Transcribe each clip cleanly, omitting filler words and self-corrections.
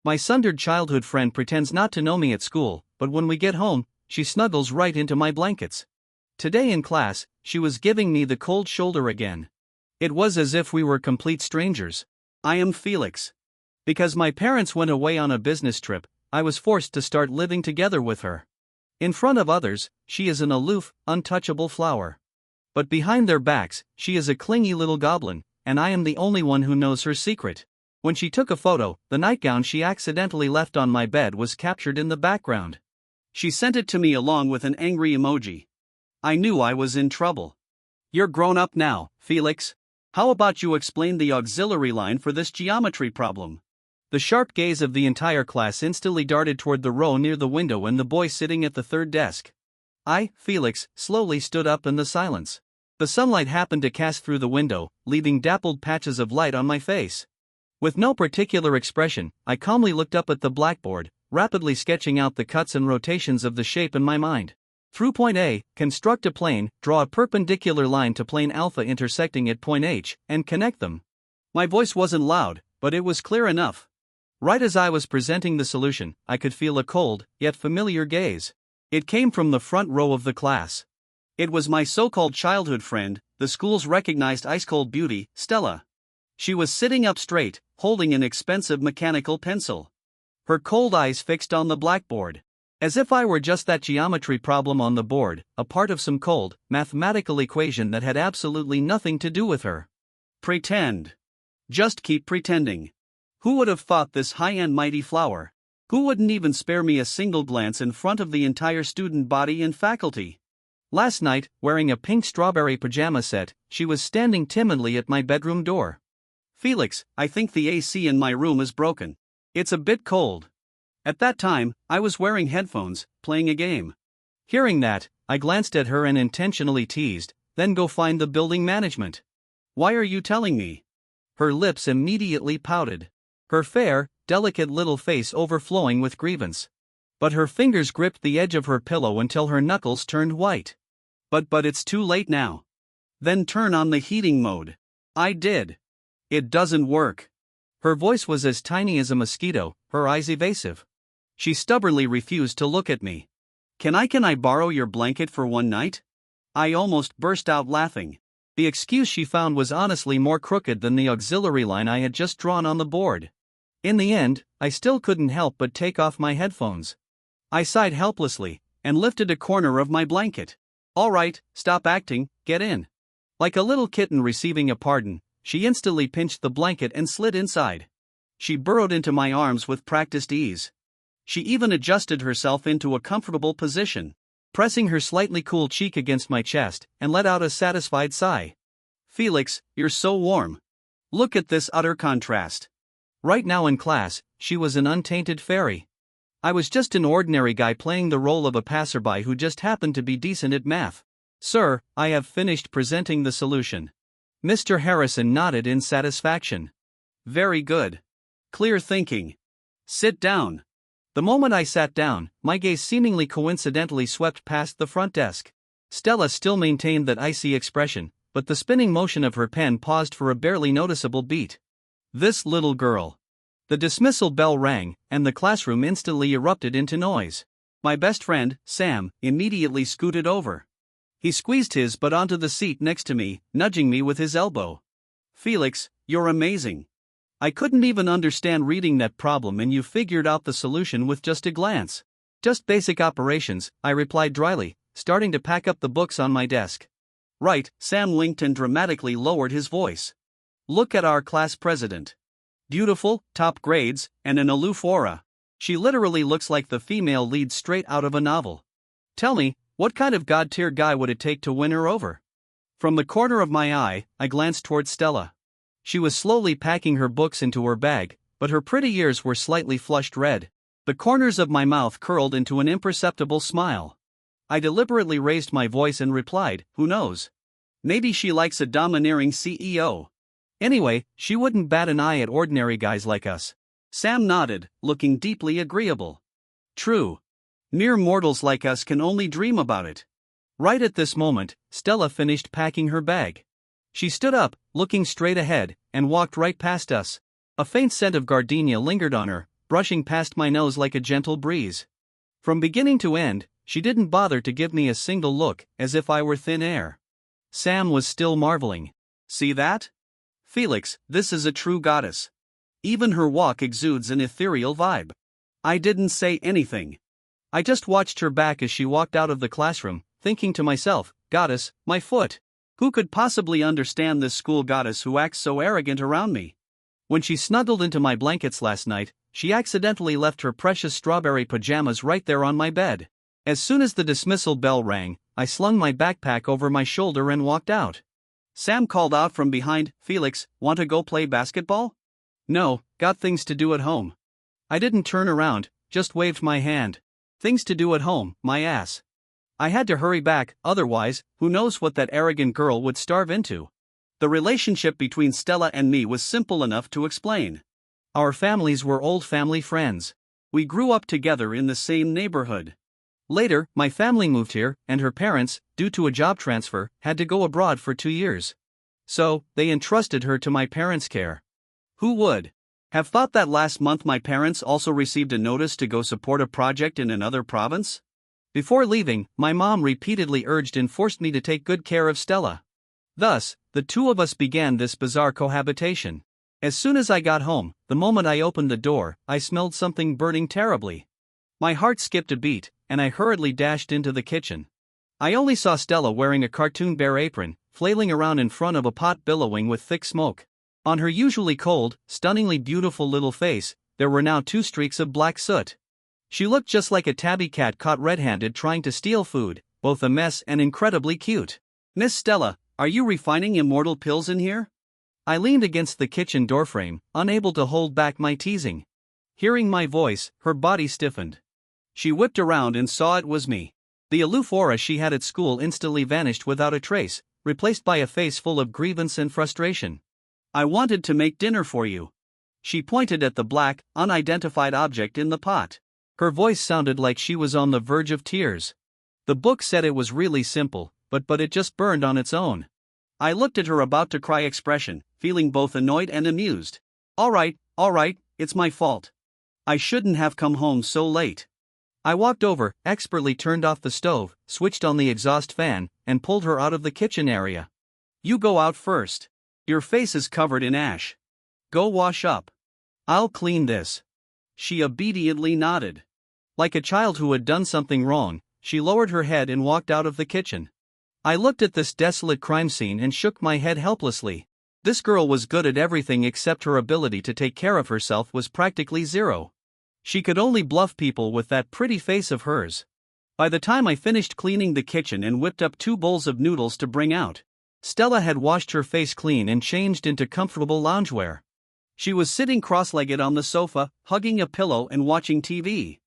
My sundered childhood friend pretends not to know me at school, but when we get home, she snuggles right into my blankets. Today in class, she was giving me the cold shoulder again. It was as if we were complete strangers. I am Felix. Because my parents went away on a business trip, I was forced to start living together with her. In front of others, she is an aloof, untouchable flower. But behind their backs, she is a clingy little goblin, and I am the only one who knows her secret. When she took a photo, the nightgown she accidentally left on my bed was captured in the background. She sent it to me along with an angry emoji. I knew I was in trouble. You're grown up now, Felix. How about you explain the auxiliary line for this geometry problem? The sharp gaze of the entire class instantly darted toward the row near the window and the boy sitting at the third desk. I, Felix, slowly stood up in the silence. The sunlight happened to cast through the window, leaving dappled patches of light on my face. With no particular expression, I calmly looked up at the blackboard, rapidly sketching out the cuts and rotations of the shape in my mind. Through point A, construct a plane, draw a perpendicular line to plane alpha intersecting at point H, and connect them. My voice wasn't loud, but it was clear enough. Right as I was presenting the solution, I could feel a cold, yet familiar gaze. It came from the front row of the class. It was my so-called childhood friend, the school's recognized ice-cold beauty, Stella. She was sitting up straight, holding an expensive mechanical pencil. Her cold eyes fixed on the blackboard. As if I were just that geometry problem on the board, a part of some cold, mathematical equation that had absolutely nothing to do with her. Pretend. Just keep pretending. Who would have thought this high-end mighty flower? Who wouldn't even spare me a single glance in front of the entire student body and faculty? Last night, wearing a pink strawberry pajama set, she was standing timidly at my bedroom door. Felix, I think the AC in my room is broken. It's a bit cold. At that time, I was wearing headphones, playing a game. Hearing that, I glanced at her and intentionally teased, then go find the building management. Why are you telling me? Her lips immediately pouted. Her fair, delicate little face overflowing with grievance. But her fingers gripped the edge of her pillow until her knuckles turned white. But it's too late now. Then turn on the heating mode. I did. It doesn't work. Her voice was as tiny as a mosquito, her eyes evasive. She stubbornly refused to look at me. Can I borrow your blanket for one night? I almost burst out laughing. The excuse she found was honestly more crooked than the auxiliary line I had just drawn on the board. In the end, I still couldn't help but take off my headphones. I sighed helplessly, and lifted a corner of my blanket. All right, stop acting, get in. Like a little kitten receiving a pardon, she instantly pinched the blanket and slid inside. She burrowed into my arms with practiced ease. She even adjusted herself into a comfortable position, pressing her slightly cool cheek against my chest, and let out a satisfied sigh. Felix, you're so warm. Look at this utter contrast. Right now in class, she was an untainted fairy. I was just an ordinary guy playing the role of a passerby who just happened to be decent at math. Sir, I have finished presenting the solution. Mr. Harrison nodded in satisfaction. Very good. Clear thinking. Sit down. The moment I sat down, my gaze seemingly coincidentally swept past the front desk. Stella still maintained that icy expression, but the spinning motion of her pen paused for a barely noticeable beat. This little girl. The dismissal bell rang, and the classroom instantly erupted into noise. My best friend, Sam, immediately scooted over. He squeezed his butt onto the seat next to me, nudging me with his elbow. Felix, you're amazing. I couldn't even understand reading that problem and you figured out the solution with just a glance. Just basic operations, I replied dryly, starting to pack up the books on my desk. Right, Sam winked and dramatically lowered his voice. Look at our class president. Beautiful, top grades, and an aloof aura. She literally looks like the female lead straight out of a novel. Tell me, what kind of god-tier guy would it take to win her over? From the corner of my eye, I glanced towards Stella. She was slowly packing her books into her bag, but her pretty ears were slightly flushed red. The corners of my mouth curled into an imperceptible smile. I deliberately raised my voice and replied, who knows? Maybe she likes a domineering CEO. Anyway, she wouldn't bat an eye at ordinary guys like us. Sam nodded, looking deeply agreeable. True. Mere mortals like us can only dream about it. Right at this moment, Stella finished packing her bag. She stood up, looking straight ahead, and walked right past us. A faint scent of gardenia lingered on her, brushing past my nose like a gentle breeze. From beginning to end, she didn't bother to give me a single look, as if I were thin air. Sam was still marveling. "See that? Felix, this is a true goddess. Even her walk exudes an ethereal vibe." I didn't say anything. I just watched her back as she walked out of the classroom, thinking to myself, "Goddess, my foot. Who could possibly understand this school goddess who acts so arrogant around me?" When she snuggled into my blankets last night, she accidentally left her precious strawberry pajamas right there on my bed. As soon as the dismissal bell rang, I slung my backpack over my shoulder and walked out. Sam called out from behind, "Felix, want to go play basketball?" "No, got things to do at home." I didn't turn around, just waved my hand. Things to do at home, my ass. I had to hurry back, otherwise, who knows what that arrogant girl would starve into. The relationship between Stella and me was simple enough to explain. Our families were old family friends. We grew up together in the same neighborhood. Later, my family moved here, and her parents, due to a job transfer, had to go abroad for 2 years. So, they entrusted her to my parents' care. Who would have thought that last month my parents also received a notice to go support a project in another province? Before leaving, my mom repeatedly urged and forced me to take good care of Stella. Thus, the two of us began this bizarre cohabitation. As soon as I got home, the moment I opened the door, I smelled something burning terribly. My heart skipped a beat, and I hurriedly dashed into the kitchen. I only saw Stella wearing a cartoon bear apron, flailing around in front of a pot billowing with thick smoke. On her usually cold, stunningly beautiful little face, there were now 2 streaks of black soot. She looked just like a tabby cat caught red-handed trying to steal food, both a mess and incredibly cute. "Miss Stella, are you refining immortal pills in here?" I leaned against the kitchen doorframe, unable to hold back my teasing. Hearing my voice, her body stiffened. She whipped around and saw it was me. The aloof aura she had at school instantly vanished without a trace, replaced by a face full of grievance and frustration. "I wanted to make dinner for you." She pointed at the black, unidentified object in the pot. Her voice sounded like she was on the verge of tears. The book said it was really simple, but it just burned on its own. I looked at her about to cry expression, feeling both annoyed and amused. All right, it's my fault. I shouldn't have come home so late." I walked over, expertly turned off the stove, switched on the exhaust fan, and pulled her out of the kitchen area. "You go out first. Your face is covered in ash. Go wash up. I'll clean this." She obediently nodded. Like a child who had done something wrong, she lowered her head and walked out of the kitchen. I looked at this desolate crime scene and shook my head helplessly. This girl was good at everything except her ability to take care of herself was practically zero. She could only bluff people with that pretty face of hers. By the time I finished cleaning the kitchen and whipped up 2 bowls of noodles to bring out, Stella had washed her face clean and changed into comfortable loungewear. She was sitting cross-legged on the sofa, hugging a pillow and watching TV.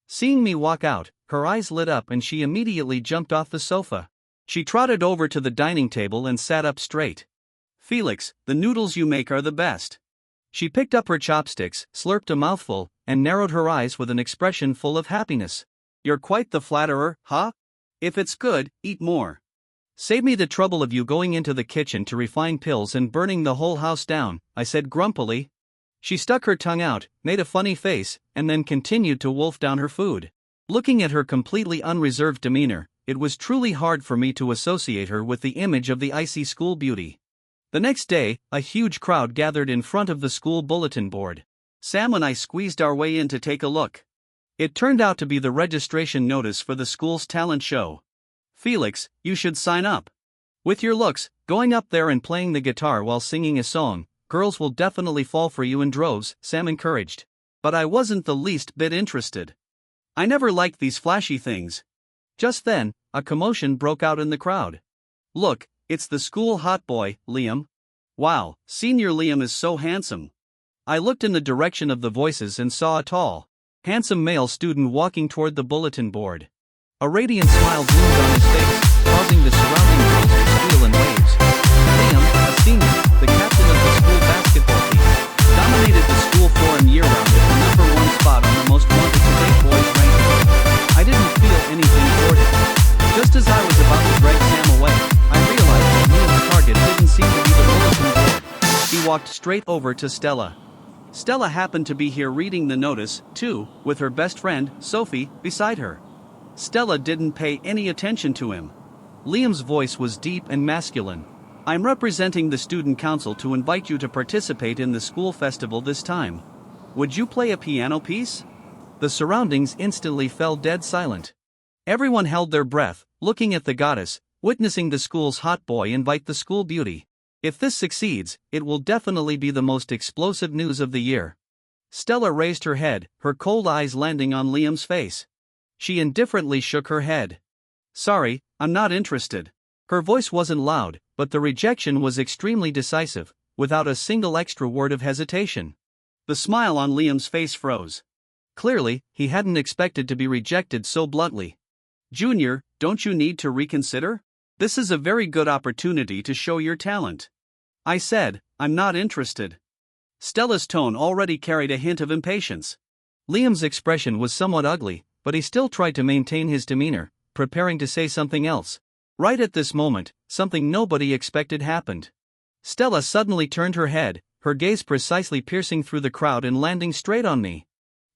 Seeing me walk out, her eyes lit up and she immediately jumped off the sofa. She trotted over to the dining table and sat up straight. "Felix, the noodles you make are the best." She picked up her chopsticks, slurped a mouthful, and narrowed her eyes with an expression full of happiness. "You're quite the flatterer, huh? If it's good, eat more. Save me the trouble of you going into the kitchen to refine pills and burning the whole house down," I said grumpily. She stuck her tongue out, made a funny face, and then continued to wolf down her food. Looking at her completely unreserved demeanor, it was truly hard for me to associate her with the image of the icy school beauty. The next day, a huge crowd gathered in front of the school bulletin board. Sam and I squeezed our way in to take a look. It turned out to be the registration notice for the school's talent show. "Felix, you should sign up. With your looks, going up there and playing the guitar while singing a song, girls will definitely fall for you in droves," Sam encouraged. But I wasn't the least bit interested. I never liked these flashy things. Just then, a commotion broke out in the crowd. "Look, it's the school hot boy, Liam. Wow, Senior Liam is so handsome." I looked in the direction of the voices and saw a tall, handsome male student walking toward the bulletin board. A radiant smile bloomed on his face, causing the surrounding girls to squeal in waves. Liam, a senior, the captain of the school basketball team, dominated the school forum year-round at the #1 spot on the most wanted state boys ranking. I didn't feel anything toward him. Just as I was about to drag Sam away, I realized that Liam's target didn't seem to be the bulletin board. He walked straight over to Stella. Stella happened to be here reading the notice, too, with her best friend, Sophie, beside her. Stella didn't pay any attention to him. Liam's voice was deep and masculine. I'm representing the student council to invite you to participate in the school festival this time. Would you play a piano piece? The surroundings instantly fell dead silent. Everyone held their breath, looking at the goddess, witnessing the school's hot boy invite the school beauty. If this succeeds, it will definitely be the most explosive news of the year. Stella raised her head, her cold eyes landing on Liam's face. She indifferently shook her head. Sorry, I'm not interested. Her voice wasn't loud, but the rejection was extremely decisive, without a single extra word of hesitation. The smile on Liam's face froze. Clearly, he hadn't expected to be rejected so bluntly. Junior, don't you need to reconsider? This is a very good opportunity to show your talent. I said, I'm not interested. Stella's tone already carried a hint of impatience. Liam's expression was somewhat ugly, but he still tried to maintain his demeanor, preparing to say something else. Right at this moment, something nobody expected happened. Stella suddenly turned her head, her gaze precisely piercing through the crowd and landing straight on me.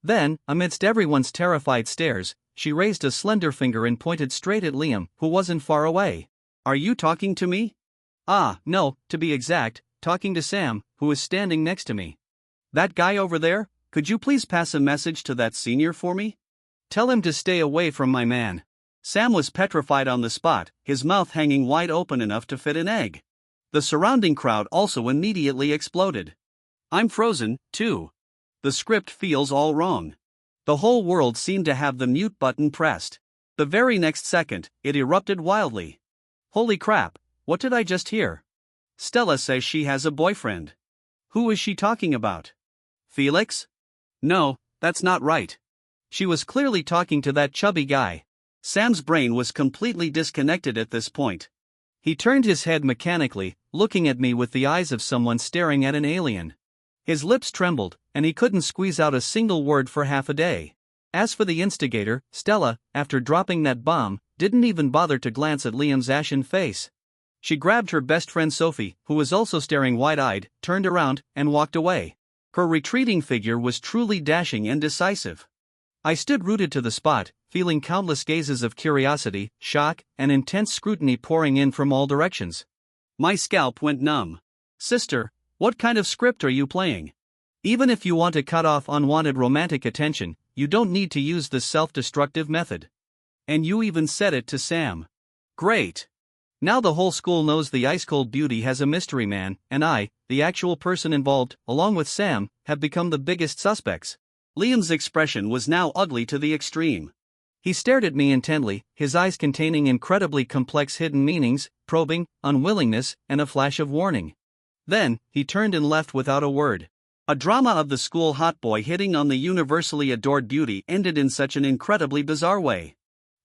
Then, amidst everyone's terrified stares, she raised a slender finger and pointed straight at Liam, who wasn't far away. Are you talking to me? No, to be exact, talking to Sam, who is standing next to me. That guy over there, could you please pass a message to that senior for me? Tell him to stay away from my man. Sam was petrified on the spot, his mouth hanging wide open enough to fit an egg. The surrounding crowd also immediately exploded. I'm frozen, too. The script feels all wrong. The whole world seemed to have the mute button pressed. The very next second, it erupted wildly. Holy crap, what did I just hear? Stella says she has a boyfriend. Who is she talking about? Felix? No, that's not right. She was clearly talking to that chubby guy. Sam's brain was completely disconnected at this point. He turned his head mechanically, looking at me with the eyes of someone staring at an alien. His lips trembled, and he couldn't squeeze out a single word for half a day. As for the instigator, Stella, after dropping that bomb, didn't even bother to glance at Liam's ashen face. She grabbed her best friend Sophie, who was also staring wide-eyed, turned around, and walked away. Her retreating figure was truly dashing and decisive. I stood rooted to the spot, feeling countless gazes of curiosity, shock, and intense scrutiny pouring in from all directions. My scalp went numb. Sister, what kind of script are you playing? Even if you want to cut off unwanted romantic attention, you don't need to use this self-destructive method. And you even said it to Sam. Great. Now the whole school knows the ice-cold beauty has a mystery man, and I, the actual person involved, along with Sam, have become the biggest suspects. Liam's expression was now ugly to the extreme. He stared at me intently, his eyes containing incredibly complex hidden meanings, probing, unwillingness, and a flash of warning. Then, he turned and left without a word. A drama of the school hot boy hitting on the universally adored beauty ended in such an incredibly bizarre way.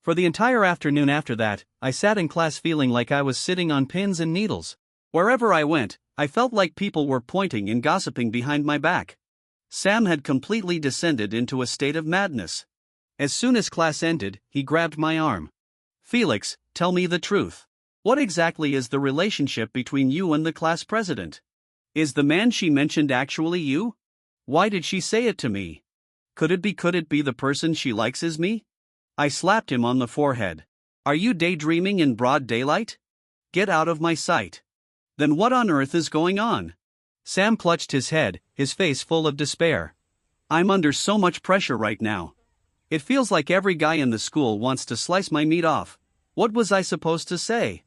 For the entire afternoon after that, I sat in class feeling like I was sitting on pins and needles. Wherever I went, I felt like people were pointing and gossiping behind my back. Sam had completely descended into a state of madness. As soon as class ended, he grabbed my arm. Felix, tell me the truth. What exactly is the relationship between you and the class president? Is the man she mentioned actually you? Why did she say it to me? Could it be the person she likes is me? I slapped him on the forehead. Are you daydreaming in broad daylight? Get out of my sight. Then what on earth is going on? Sam clutched his head, his face full of despair. I'm under so much pressure right now. It feels like every guy in the school wants to slice my meat off. What was I supposed to say?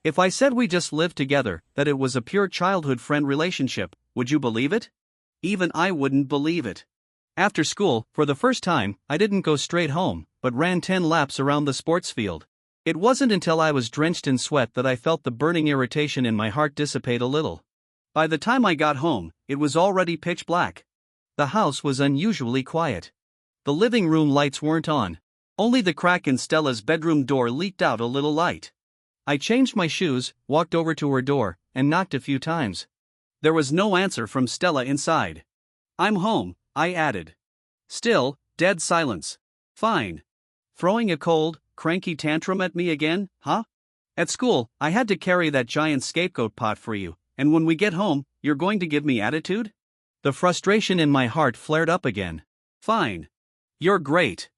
If I said we just lived together, that it was a pure childhood friend relationship, would you believe it? Even I wouldn't believe it. After school, for the first time, I didn't go straight home, but ran 10 laps around the sports field. It wasn't until I was drenched in sweat that I felt the burning irritation in my heart dissipate a little. By the time I got home, it was already pitch black. The house was unusually quiet. The living room lights weren't on. Only the crack in Stella's bedroom door leaked out a little light. I changed my shoes, walked over to her door, and knocked a few times. There was no answer from Stella inside. I'm home, I added. Still, dead silence. Fine. Throwing a cold, cranky tantrum at me again, huh? At school, I had to carry that giant scapegoat pot for you, and when we get home, you're going to give me attitude? The frustration in my heart flared up again. Fine. You're great.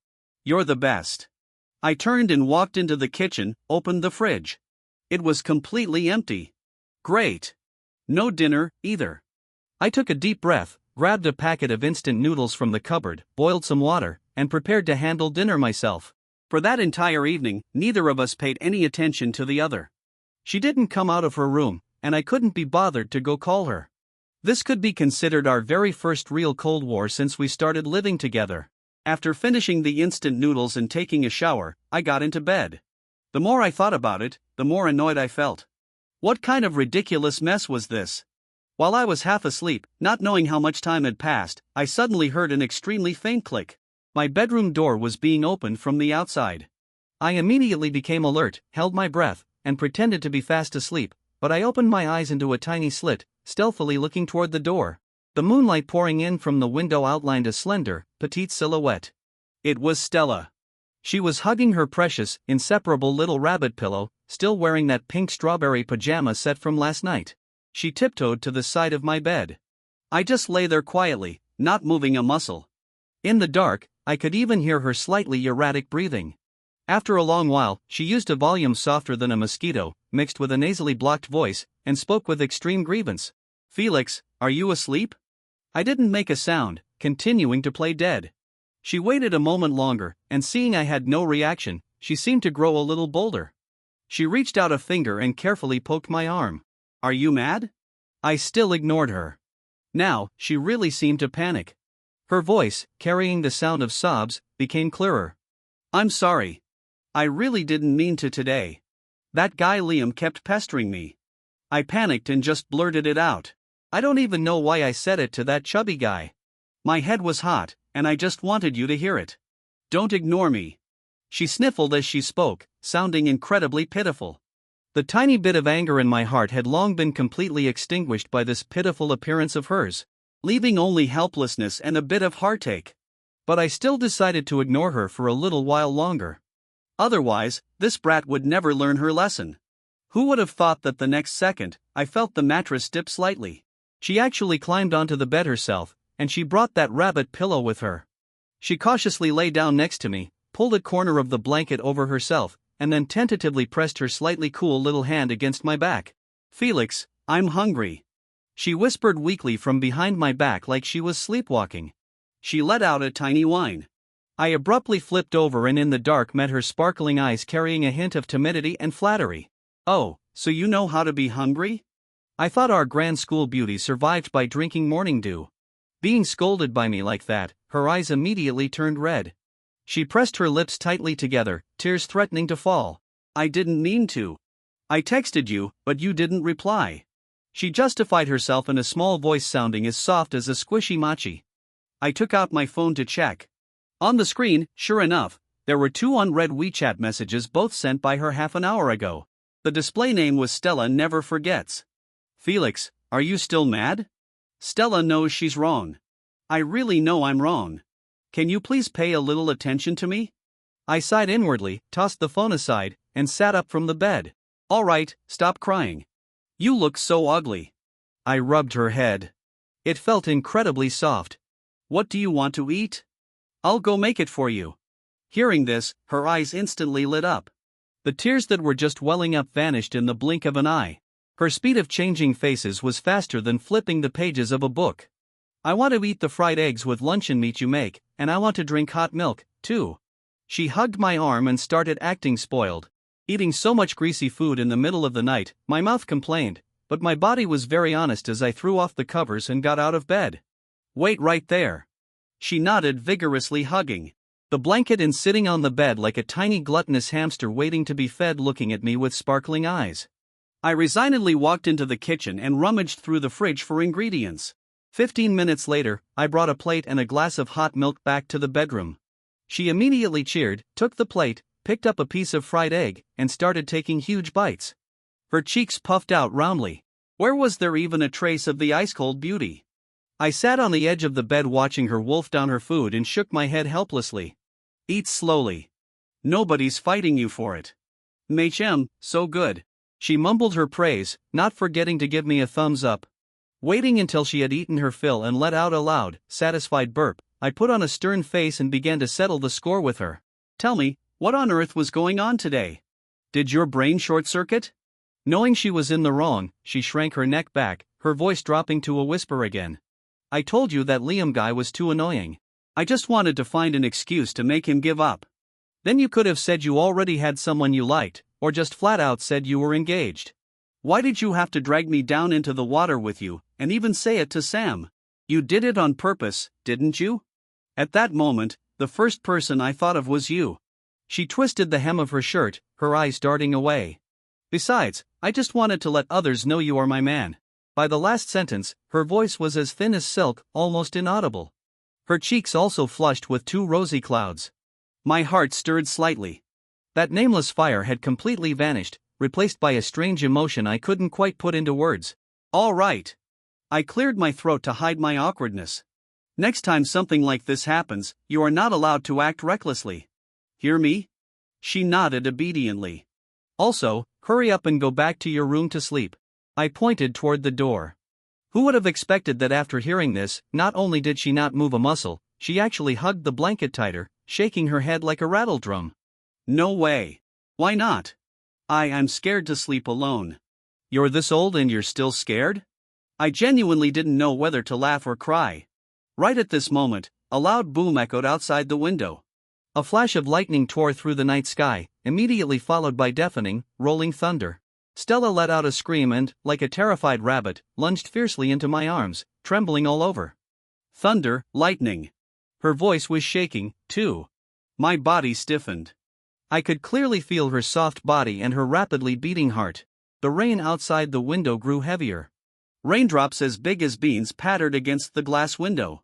You're the best. I turned and walked into the kitchen, opened the fridge. It was completely empty. Great. No dinner, either. I took a deep breath, grabbed a packet of instant noodles from the cupboard, boiled some water, and prepared to handle dinner myself. For that entire evening, neither of us paid any attention to the other. She didn't come out of her room, and I couldn't be bothered to go call her. This could be considered our very first real Cold War since we started living together. After finishing the instant noodles and taking a shower, I got into bed. The more I thought about it, the more annoyed I felt. What kind of ridiculous mess was this? While I was half asleep, not knowing how much time had passed, I suddenly heard an extremely faint click. My bedroom door was being opened from the outside. I immediately became alert, held my breath, and pretended to be fast asleep, but I opened my eyes into a tiny slit, stealthily looking toward the door. The moonlight pouring in from the window outlined a slender, petite silhouette. It was Stella. She was hugging her precious, inseparable little rabbit pillow, still wearing that pink strawberry pajama set from last night. She tiptoed to the side of my bed. I just lay there quietly, not moving a muscle. In the dark, I could even hear her slightly erratic breathing. After a long while, she used a volume softer than a mosquito, mixed with a nasally blocked voice, and spoke with extreme grievance. "Felix, are you asleep?" I didn't make a sound, continuing to play dead. She waited a moment longer, and seeing I had no reaction, she seemed to grow a little bolder. She reached out a finger and carefully poked my arm. "Are you mad?" I still ignored her. Now, she really seemed to panic. Her voice, carrying the sound of sobs, became clearer. "I'm sorry. I really didn't mean to today. That guy Liam kept pestering me." I panicked and just blurted it out. "I don't even know why I said it to that chubby guy. My head was hot, and I just wanted you to hear it. Don't ignore me." She sniffled as she spoke, sounding incredibly pitiful. The tiny bit of anger in my heart had long been completely extinguished by this pitiful appearance of hers, leaving only helplessness and a bit of heartache. But I still decided to ignore her for a little while longer. Otherwise, this brat would never learn her lesson. Who would have thought that the next second, I felt the mattress dip slightly. She actually climbed onto the bed herself, and she brought that rabbit pillow with her. She cautiously lay down next to me, pulled a corner of the blanket over herself, and then tentatively pressed her slightly cool little hand against my back. "Felix, I'm hungry," she whispered weakly from behind my back like she was sleepwalking. She let out a tiny whine. I abruptly flipped over and in the dark met her sparkling eyes carrying a hint of timidity and flattery. "Oh, so you know how to be hungry?" I thought our grand school beauty survived by drinking morning dew. Being scolded by me like that, her eyes immediately turned red. She pressed her lips tightly together, tears threatening to fall. "I didn't mean to. I texted you, but you didn't reply." She justified herself in a small voice sounding as soft as a squishy mochi. I took out my phone to check. On the screen, sure enough, there were 2 unread WeChat messages both sent by her half an hour ago. The display name was Stella Never Forgets. "Felix, are you still mad? Stella knows she's wrong. I really know I'm wrong. Can you please pay a little attention to me?" I sighed inwardly, tossed the phone aside, and sat up from the bed. "All right, stop crying. You look so ugly." I rubbed her head. It felt incredibly soft. "What do you want to eat? I'll go make it for you." Hearing this, her eyes instantly lit up. The tears that were just welling up vanished in the blink of an eye. Her speed of changing faces was faster than flipping the pages of a book. "I want to eat the fried eggs with luncheon meat you make, and I want to drink hot milk, too." She hugged my arm and started acting spoiled. Eating so much greasy food in the middle of the night, my mouth complained, but my body was very honest as I threw off the covers and got out of bed. "Wait right there." She nodded vigorously, hugging the blanket and sitting on the bed like a tiny gluttonous hamster waiting to be fed, looking at me with sparkling eyes. I resignedly walked into the kitchen and rummaged through the fridge for ingredients. 15 minutes later, I brought a plate and a glass of hot milk back to the bedroom. She immediately cheered, took the plate, picked up a piece of fried egg, and started taking huge bites. Her cheeks puffed out roundly. Where was there even a trace of the ice-cold beauty? I sat on the edge of the bed watching her wolf down her food and shook my head helplessly. "Eat slowly. Nobody's fighting you for it." "Machem, so good." She mumbled her praise, not forgetting to give me a thumbs up. Waiting until she had eaten her fill and let out a loud, satisfied burp, I put on a stern face and began to settle the score with her. Tell me, what on earth was going on today? Did your brain short-circuit? Knowing she was in the wrong, she shrank her neck back, her voice dropping to a whisper again. I told you that Liam guy was too annoying. I just wanted to find an excuse to make him give up. Then you could have said you already had someone you liked, or just flat out said you were engaged. Why did you have to drag me down into the water with you, and even say it to Sam? You did it on purpose, didn't you? At that moment, the first person I thought of was you. She twisted the hem of her shirt, her eyes darting away. Besides, I just wanted to let others know you are my man. By the last sentence, her voice was as thin as silk, almost inaudible. Her cheeks also flushed with two rosy clouds. My heart stirred slightly. That nameless fire had completely vanished, replaced by a strange emotion I couldn't quite put into words. All right. I cleared my throat to hide my awkwardness. Next time something like this happens, you are not allowed to act recklessly. Hear me? She nodded obediently. Also, hurry up and go back to your room to sleep. I pointed toward the door. Who would have expected that after hearing this, not only did she not move a muscle, she actually hugged the blanket tighter, shaking her head like a rattledrum. No way. Why not? I'm scared to sleep alone. You're this old and you're still scared? I genuinely didn't know whether to laugh or cry. Right at this moment, a loud boom echoed outside the window. A flash of lightning tore through the night sky, immediately followed by deafening, rolling thunder. Stella let out a scream and, like a terrified rabbit, lunged fiercely into my arms, trembling all over. Thunder, lightning. Her voice was shaking, too. My body stiffened. I could clearly feel her soft body and her rapidly beating heart. The rain outside the window grew heavier. Raindrops as big as beans pattered against the glass window.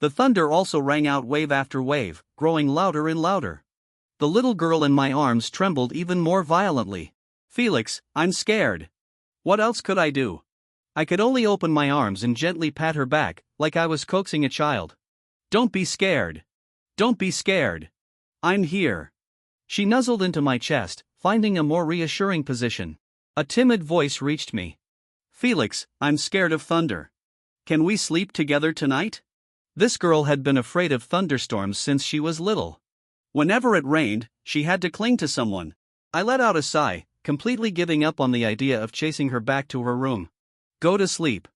The thunder also rang out wave after wave, growing louder and louder. The little girl in my arms trembled even more violently. Felix, I'm scared. What else could I do? I could only open my arms and gently pat her back, like I was coaxing a child. Don't be scared. Don't be scared. I'm here. She nuzzled into my chest, finding a more reassuring position. A timid voice reached me. Felix, I'm scared of thunder. Can we sleep together tonight? This girl had been afraid of thunderstorms since she was little. Whenever it rained, she had to cling to someone. I let out a sigh, completely giving up on the idea of chasing her back to her room. Go to sleep.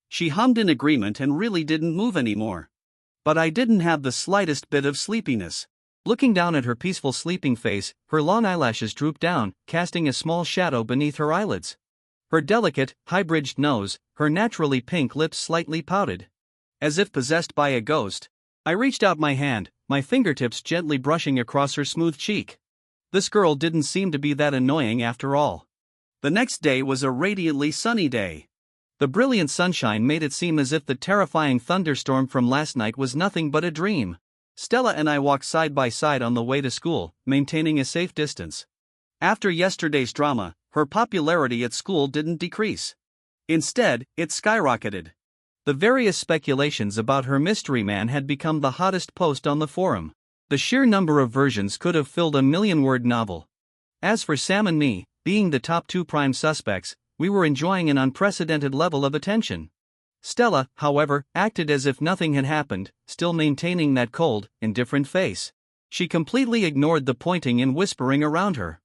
She hummed in agreement and really didn't move anymore. But I didn't have the slightest bit of sleepiness. Looking down at her peaceful sleeping face, her long eyelashes drooped down, casting a small shadow beneath her eyelids. Her delicate, high-bridged nose, her naturally pink lips slightly pouted. As if possessed by a ghost, I reached out my hand, my fingertips gently brushing across her smooth cheek. This girl didn't seem to be that annoying after all. The next day was a radiantly sunny day. The brilliant sunshine made it seem as if the terrifying thunderstorm from last night was nothing but a dream. Stella and I walked side by side on the way to school, maintaining a safe distance. After yesterday's drama, her popularity at school didn't decrease. Instead, it skyrocketed. The various speculations about her mystery man had become the hottest post on the forum. The sheer number of versions could have filled a million-word novel. As for Sam and me, being the top two prime suspects, we were enjoying an unprecedented level of attention. Stella, however, acted as if nothing had happened, still maintaining that cold, indifferent face. She completely ignored the pointing and whispering around her.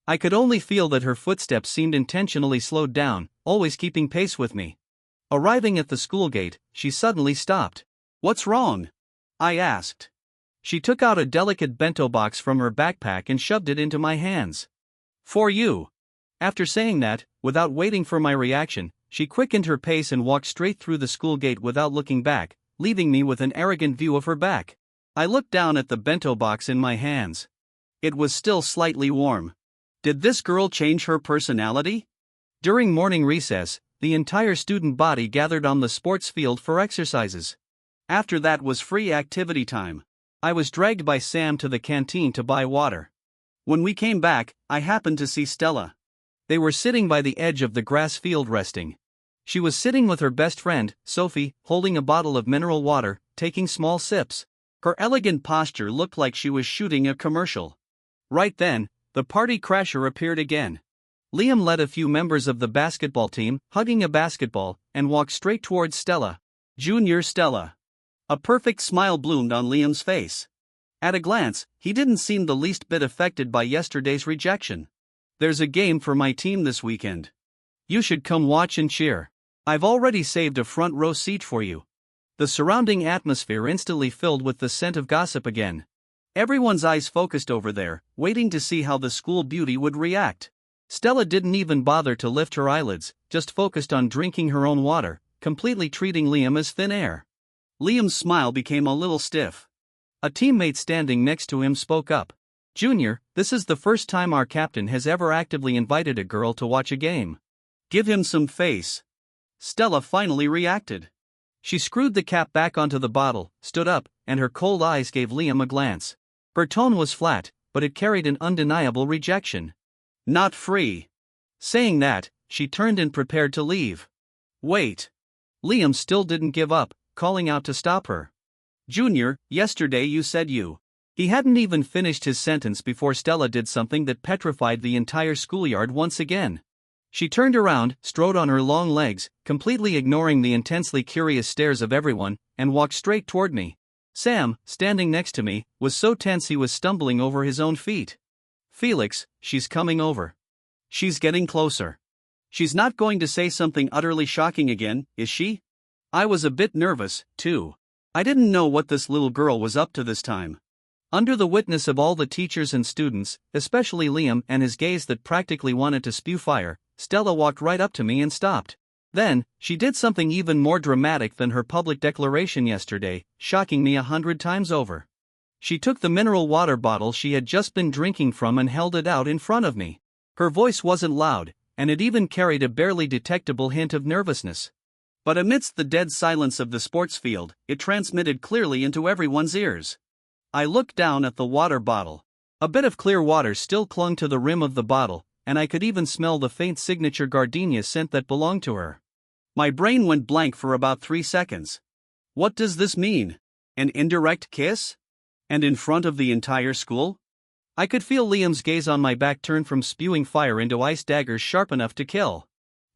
I could only feel that her footsteps seemed intentionally slowed down, always keeping pace with me. Arriving at the school gate, she suddenly stopped. What's wrong? I asked. She took out a delicate bento box from her backpack and shoved it into my hands. For you. After saying that, without waiting for my reaction, she quickened her pace and walked straight through the school gate without looking back, leaving me with an arrogant view of her back. I looked down at the bento box in my hands. It was still slightly warm. Did this girl change her personality? During morning recess, the entire student body gathered on the sports field for exercises. After that was free activity time. I was dragged by Sam to the canteen to buy water. When we came back, I happened to see Stella. They were sitting by the edge of the grass field resting. She was sitting with her best friend, Sophie, holding a bottle of mineral water, taking small sips. Her elegant posture looked like she was shooting a commercial. Right then, the party crasher appeared again. Liam led a few members of the basketball team, hugging a basketball, and walked straight towards Stella. Junior Stella. A perfect smile bloomed on Liam's face. At a glance, he didn't seem the least bit affected by yesterday's rejection. There's a game for my team this weekend. You should come watch and cheer. I've already saved a front row seat for you. The surrounding atmosphere instantly filled with the scent of gossip again. Everyone's eyes focused over there, waiting to see how the school beauty would react. Stella didn't even bother to lift her eyelids, just focused on drinking her own water, completely treating Liam as thin air. Liam's smile became a little stiff. A teammate standing next to him spoke up. Junior, this is the first time our captain has ever actively invited a girl to watch a game. Give him some face. Stella finally reacted. She screwed the cap back onto the bottle, stood up, and her cold eyes gave Liam a glance. Her tone was flat, but it carried an undeniable rejection. Not free. Saying that, she turned and prepared to leave. Wait. Liam still didn't give up, calling out to stop her. Junior, yesterday you said you. He hadn't even finished his sentence before Stella did something that petrified the entire schoolyard once again. She turned around, strode on her long legs, completely ignoring the intensely curious stares of everyone, and walked straight toward me. Sam, standing next to me, was so tense he was stumbling over his own feet. Felix, she's coming over. She's getting closer. She's not going to say something utterly shocking again, is she? I was a bit nervous, too. I didn't know what this little girl was up to this time. Under the witness of all the teachers and students, especially Liam and his gaze that practically wanted to spew fire, Stella walked right up to me and stopped. Then, she did something even more dramatic than her public declaration yesterday, shocking me 100 times over. She took the mineral water bottle she had just been drinking from and held it out in front of me. Her voice wasn't loud, and it even carried a barely detectable hint of nervousness. But amidst the dead silence of the sports field, it transmitted clearly into everyone's ears. I looked down at the water bottle. A bit of clear water still clung to the rim of the bottle, and I could even smell the faint signature gardenia scent that belonged to her. My brain went blank for about 3 seconds. What does this mean? An indirect kiss? And in front of the entire school? I could feel Liam's gaze on my back turn from spewing fire into ice daggers sharp enough to kill.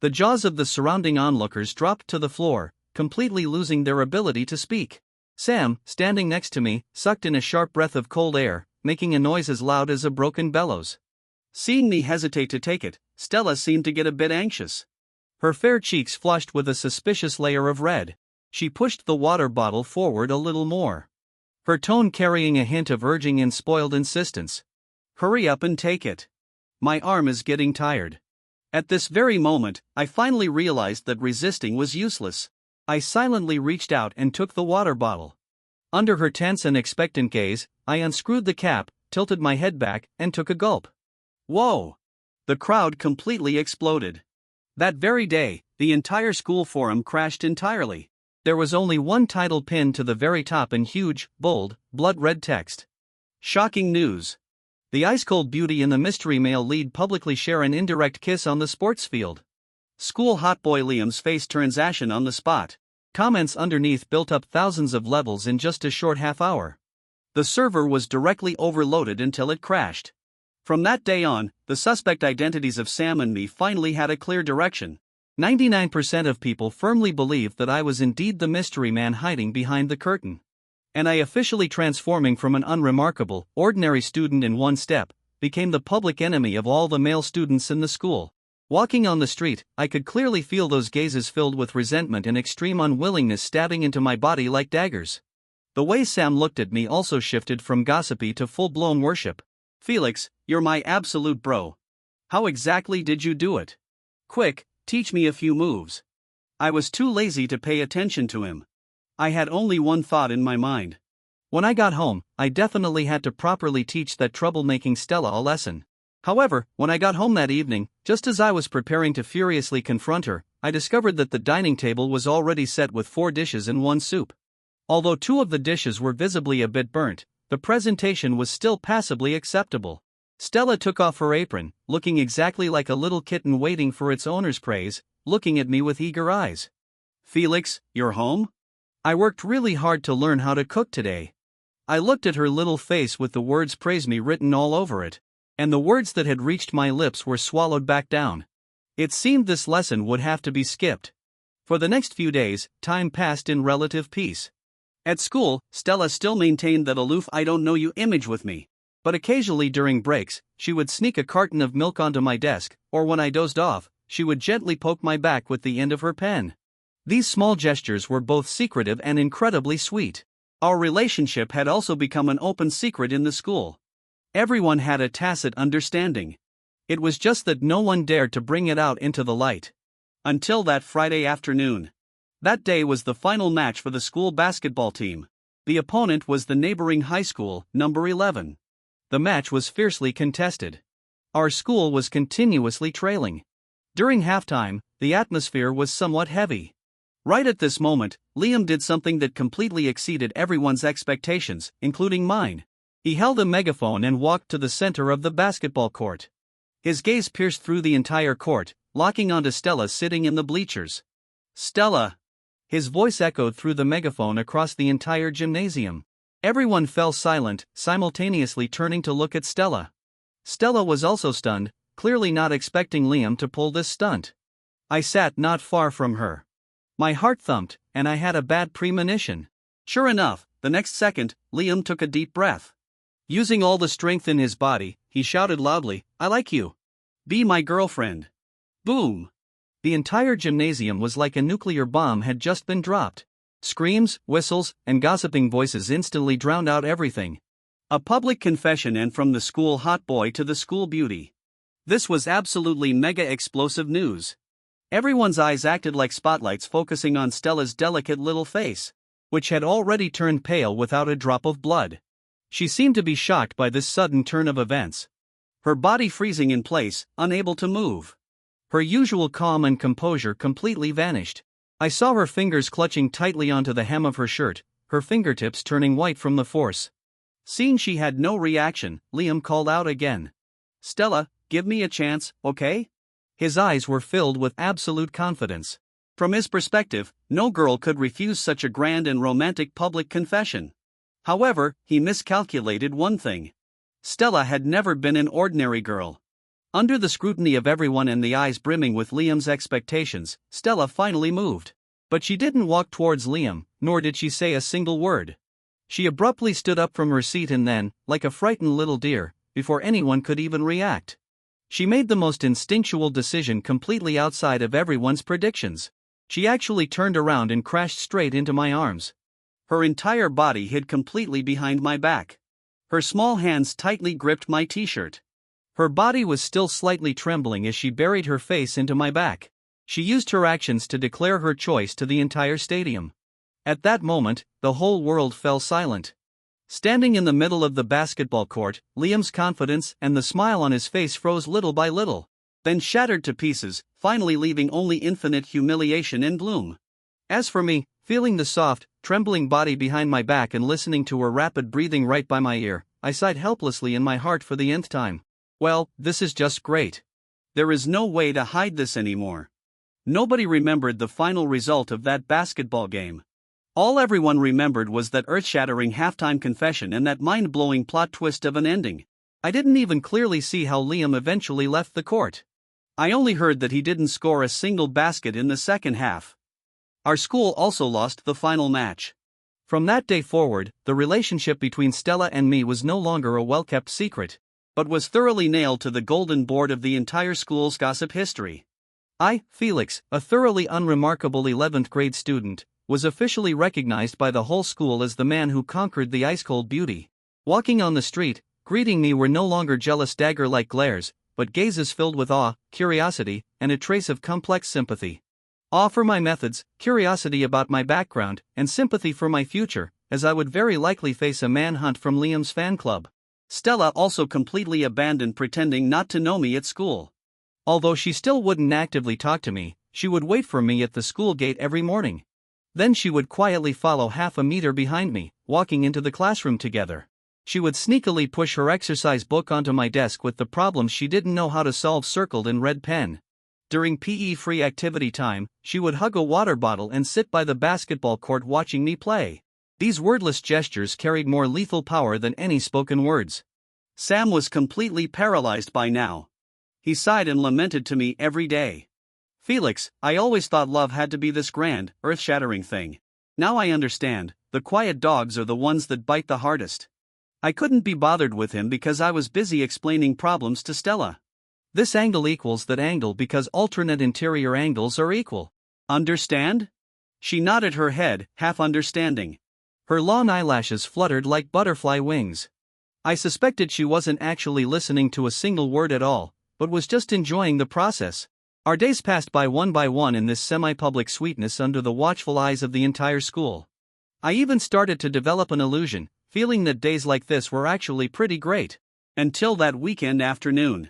The jaws of the surrounding onlookers dropped to the floor, completely losing their ability to speak. Sam, standing next to me, sucked in a sharp breath of cold air, making a noise as loud as a broken bellows. Seeing me hesitate to take it, Stella seemed to get a bit anxious. Her fair cheeks flushed with a suspicious layer of red. She pushed the water bottle forward a little more, her tone carrying a hint of urging and spoiled insistence. Hurry up and take it. My arm is getting tired. At this very moment, I finally realized that resisting was useless. I silently reached out and took the water bottle. Under her tense and expectant gaze, I unscrewed the cap, tilted my head back, and took a gulp. Whoa! The crowd completely exploded. That very day, the entire school forum crashed entirely. There was only one title pinned to the very top in huge, bold, blood-red text. Shocking news. The ice-cold beauty and the mystery male lead publicly share an indirect kiss on the sports field. School hotboy Liam's face turns ashen on the spot. Comments underneath built up thousands of levels in just a short half hour. The server was directly overloaded until it crashed. From that day on, the suspect identities of Sam and me finally had a clear direction. 99% of people firmly believed that I was indeed the mystery man hiding behind the curtain. And I, officially transforming from an unremarkable, ordinary student in one step, became the public enemy of all the male students in the school. Walking on the street, I could clearly feel those gazes filled with resentment and extreme unwillingness stabbing into my body like daggers. The way Sam looked at me also shifted from gossipy to full-blown worship. Felix, you're my absolute bro. How exactly did you do it? Quick, teach me a few moves. I was too lazy to pay attention to him. I had only one thought in my mind. When I got home, I definitely had to properly teach that troublemaking Stella a lesson. However, when I got home that evening, just as I was preparing to furiously confront her, I discovered that the dining table was already set with 4 dishes and 1 soup. Although 2 of the dishes were visibly a bit burnt, the presentation was still passably acceptable. Stella took off her apron, looking exactly like a little kitten waiting for its owner's praise, looking at me with eager eyes. Felix, you're home? I worked really hard to learn how to cook today. I looked at her little face with the words "praise me" written all over it, and the words that had reached my lips were swallowed back down. It seemed this lesson would have to be skipped. For the next few days, time passed in relative peace. At school, Stella still maintained that aloof I don't know you image with me. But occasionally during breaks, she would sneak a carton of milk onto my desk, or when I dozed off, she would gently poke my back with the end of her pen. These small gestures were both secretive and incredibly sweet. Our relationship had also become an open secret in the school. Everyone had a tacit understanding. It was just that no one dared to bring it out into the light. Until that Friday afternoon. That day was the final match for the school basketball team. The opponent was the neighboring high school, number 11. The match was fiercely contested. Our school was continuously trailing. During halftime, the atmosphere was somewhat heavy. Right at this moment, Liam did something that completely exceeded everyone's expectations, including mine. He held a megaphone and walked to the center of the basketball court. His gaze pierced through the entire court, locking onto Stella sitting in the bleachers. "Stella!" His voice echoed through the megaphone across the entire gymnasium. Everyone fell silent, simultaneously turning to look at Stella. Stella was also stunned, clearly not expecting Liam to pull this stunt. I sat not far from her. My heart thumped, and I had a bad premonition. Sure enough, the next second, Liam took a deep breath. Using all the strength in his body, he shouted loudly, "I like you. Be my girlfriend." Boom! The entire gymnasium was like a nuclear bomb had just been dropped. Screams, whistles, and gossiping voices instantly drowned out everything. A public confession, and from the school hot boy to the school beauty. This was absolutely mega explosive news. Everyone's eyes acted like spotlights focusing on Stella's delicate little face, which had already turned pale without a drop of blood. She seemed to be shocked by this sudden turn of events. Her body freezing in place, unable to move. Her usual calm and composure completely vanished. I saw her fingers clutching tightly onto the hem of her shirt, her fingertips turning white from the force. Seeing she had no reaction, Liam called out again. "Stella, give me a chance, okay?" His eyes were filled with absolute confidence. From his perspective, no girl could refuse such a grand and romantic public confession. However, he miscalculated one thing. Stella had never been an ordinary girl. Under the scrutiny of everyone and the eyes brimming with Liam's expectations, Stella finally moved. But she didn't walk towards Liam, nor did she say a single word. She abruptly stood up from her seat and then, like a frightened little deer, before anyone could even react, she made the most instinctual decision completely outside of everyone's predictions. She actually turned around and crashed straight into my arms. Her entire body hid completely behind my back. Her small hands tightly gripped my t-shirt. Her body was still slightly trembling as she buried her face into my back. She used her actions to declare her choice to the entire stadium. At that moment, the whole world fell silent. Standing in the middle of the basketball court, Liam's confidence and the smile on his face froze little by little, then shattered to pieces, finally leaving only infinite humiliation and gloom. As for me, feeling the soft, trembling body behind my back and listening to her rapid breathing right by my ear, I sighed helplessly in my heart for the nth time. Well, this is just great. There is no way to hide this anymore. Nobody remembered the final result of that basketball game. All everyone remembered was that earth-shattering halftime confession and that mind-blowing plot twist of an ending. I didn't even clearly see how Liam eventually left the court. I only heard that he didn't score a single basket in the second half. Our school also lost the final match. From that day forward, the relationship between Stella and me was no longer a well-kept secret, but was thoroughly nailed to the golden board of the entire school's gossip history. I, Felix, a thoroughly unremarkable 11th grade student, was officially recognized by the whole school as the man who conquered the ice-cold beauty. Walking on the street, greeting me were no longer jealous dagger-like glares, but gazes filled with awe, curiosity, and a trace of complex sympathy. Awe for my methods, curiosity about my background, and sympathy for my future, as I would very likely face a manhunt from Liam's fan club. Stella also completely abandoned pretending not to know me at school. Although she still wouldn't actively talk to me, she would wait for me at the school gate every morning. Then she would quietly follow half a meter behind me, walking into the classroom together. She would sneakily push her exercise book onto my desk with the problems she didn't know how to solve circled in red pen. During PE-free activity time, she would hug a water bottle and sit by the basketball court watching me play. These wordless gestures carried more lethal power than any spoken words. Sam was completely paralyzed by now. He sighed and lamented to me every day. Felix, I always thought love had to be this grand, earth-shattering thing. Now I understand, the quiet dogs are the ones that bite the hardest. I couldn't be bothered with him because I was busy explaining problems to Stella. This angle equals that angle because alternate interior angles are equal. Understand? She nodded her head, half understanding. Her long eyelashes fluttered like butterfly wings. I suspected she wasn't actually listening to a single word at all, but was just enjoying the process. Our days passed by one in this semi-public sweetness under the watchful eyes of the entire school. I even started to develop an illusion, feeling that days like this were actually pretty great. Until that weekend afternoon.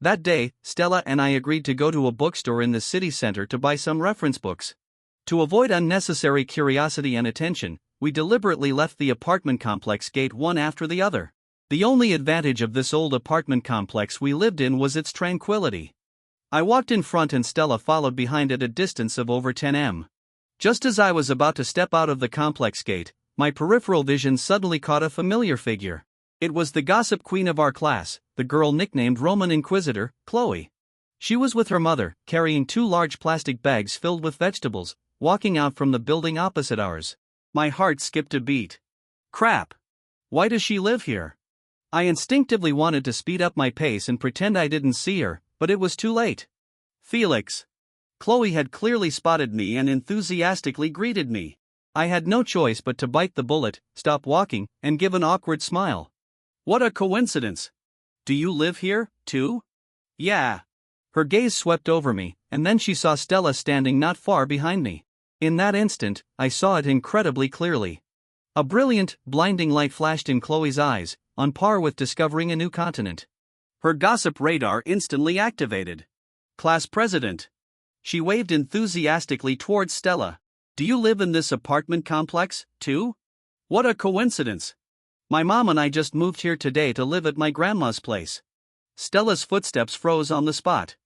That day, Stella and I agreed to go to a bookstore in the city center to buy some reference books. To avoid unnecessary curiosity and attention, we deliberately left the apartment complex gate one after the other. The only advantage of this old apartment complex we lived in was its tranquility. I walked in front and Stella followed behind at a distance of over 10 m. Just as I was about to step out of the complex gate, my peripheral vision suddenly caught a familiar figure. It was the gossip queen of our class, the girl nicknamed Roman Inquisitor, Chloe. She was with her mother, carrying 2 large plastic bags filled with vegetables, walking out from the building opposite ours. My heart skipped a beat. Crap! Why does she live here? I instinctively wanted to speed up my pace and pretend I didn't see her, but it was too late. Felix. Chloe had clearly spotted me and enthusiastically greeted me. I had no choice but to bite the bullet, stop walking, and give an awkward smile. What a coincidence. Do you live here, too? Yeah. Her gaze swept over me, and then she saw Stella standing not far behind me. In that instant, I saw it incredibly clearly. A brilliant, blinding light flashed in Chloe's eyes, on par with discovering a new continent. Her gossip radar instantly activated. Class president. She waved enthusiastically towards Stella. Do you live in this apartment complex, too? What a coincidence. My mom and I just moved here today to live at my grandma's place. Stella's footsteps froze on the spot.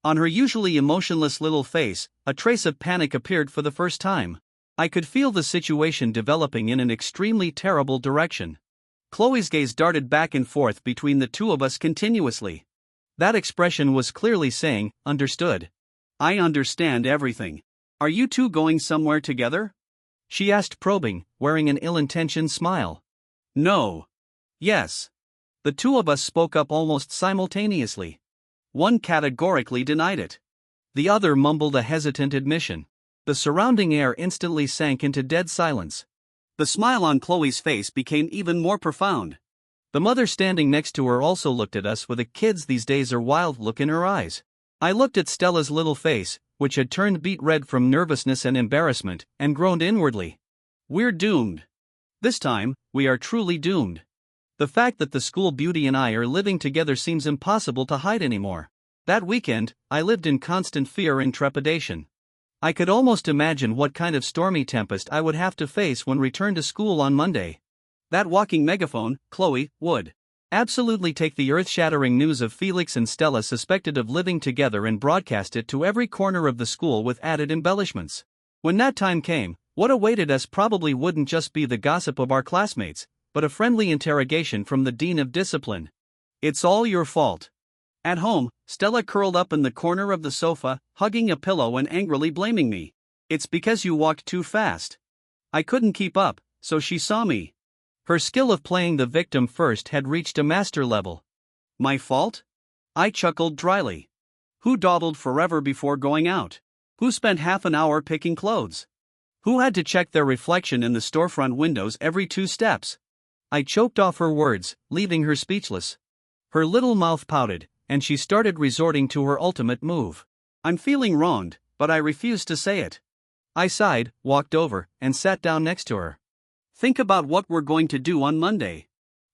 On her usually emotionless little face, a trace of panic appeared for the first time. I could feel the situation developing in an extremely terrible direction. Chloe's gaze darted back and forth between the two of us continuously. That expression was clearly saying, understood. I understand everything. Are you two going somewhere together? She asked, probing, wearing an ill-intentioned smile. No. Yes. The two of us spoke up almost simultaneously. One categorically denied it. The other mumbled a hesitant admission. The surrounding air instantly sank into dead silence. The smile on Chloe's face became even more profound. The mother standing next to her also looked at us with a kids these days are wild look in her eyes. I looked at Stella's little face, which had turned beet red from nervousness and embarrassment, and groaned inwardly. We're doomed. This time, we are truly doomed. The fact that the school beauty and I are living together seems impossible to hide anymore. That weekend, I lived in constant fear and trepidation. I could almost imagine what kind of stormy tempest I would have to face when returned to school on Monday. That walking megaphone, Chloe, would absolutely take the earth-shattering news of Felix and Stella suspected of living together and broadcast it to every corner of the school with added embellishments. When that time came, what awaited us probably wouldn't just be the gossip of our classmates, but a friendly interrogation from the Dean of Discipline. It's all your fault. At home, Stella curled up in the corner of the sofa, hugging a pillow and angrily blaming me. It's because you walked too fast. I couldn't keep up, so she saw me. Her skill of playing the victim first had reached a master level. My fault? I chuckled dryly. Who dawdled forever before going out? Who spent half an hour picking clothes? Who had to check their reflection in the storefront windows every 2 steps? I choked off her words, leaving her speechless. Her little mouth pouted, and she started resorting to her ultimate move. I'm feeling wronged, but I refuse to say it. I sighed, walked over, and sat down next to her. Think about what we're going to do on Monday.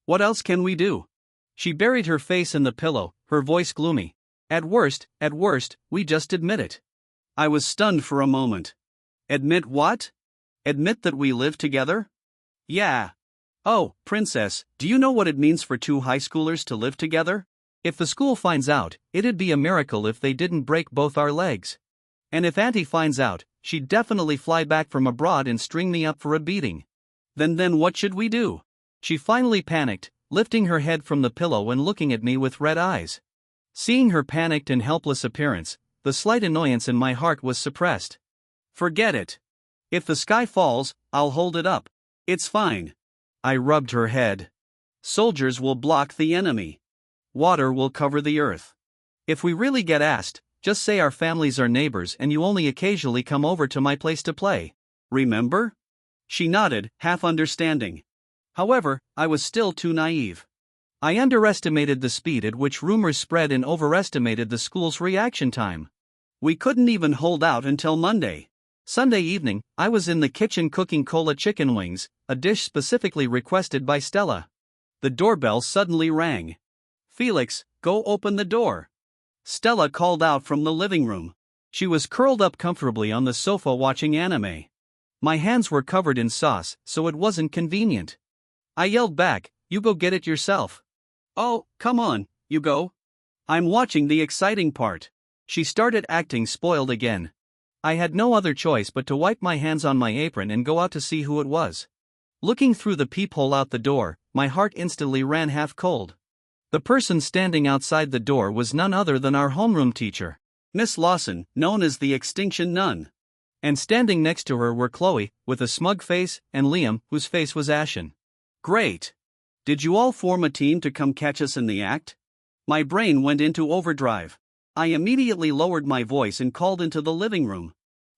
What else can we do? She buried her face in the pillow, her voice gloomy. At worst, we just admit it. I was stunned for a moment. Admit what? Admit that we live together? Yeah. Oh, princess, do you know what it means for 2 high schoolers to live together? If the school finds out, it'd be a miracle if they didn't break both our legs. And if Auntie finds out, she'd definitely fly back from abroad and string me up for a beating. Then what should we do? She finally panicked, lifting her head from the pillow and looking at me with red eyes. Seeing her panicked and helpless appearance, The slight annoyance in my heart was suppressed. Forget it. If the sky falls, I'll hold it up. It's fine. I rubbed her head. Soldiers will block the enemy. Water will cover the earth. If we really get asked, just say our families are neighbors and you only occasionally come over to my place to play. Remember? She nodded, half understanding. However, I was still too naive. I underestimated the speed at which rumors spread and overestimated the school's reaction time. We couldn't even hold out until Monday. Sunday evening, I was in the kitchen cooking cola chicken wings, a dish specifically requested by Stella. The doorbell suddenly rang. Felix, go open the door. Stella called out from the living room. She was curled up comfortably on the sofa watching anime. My hands were covered in sauce, so it wasn't convenient. I yelled back, "You go get it yourself." "Oh, come on, you go. I'm watching the exciting part." She started acting spoiled again. I had no other choice but to wipe my hands on my apron and go out to see who it was. Looking through the peephole out the door, my heart instantly ran half cold. The person standing outside the door was none other than our homeroom teacher, Miss Lawson, known as the Extinction Nun. And standing next to her were Chloe, with a smug face, and Liam, whose face was ashen. Great. Did you all form a team to come catch us in the act? My brain went into overdrive. I immediately lowered my voice and called into the living room.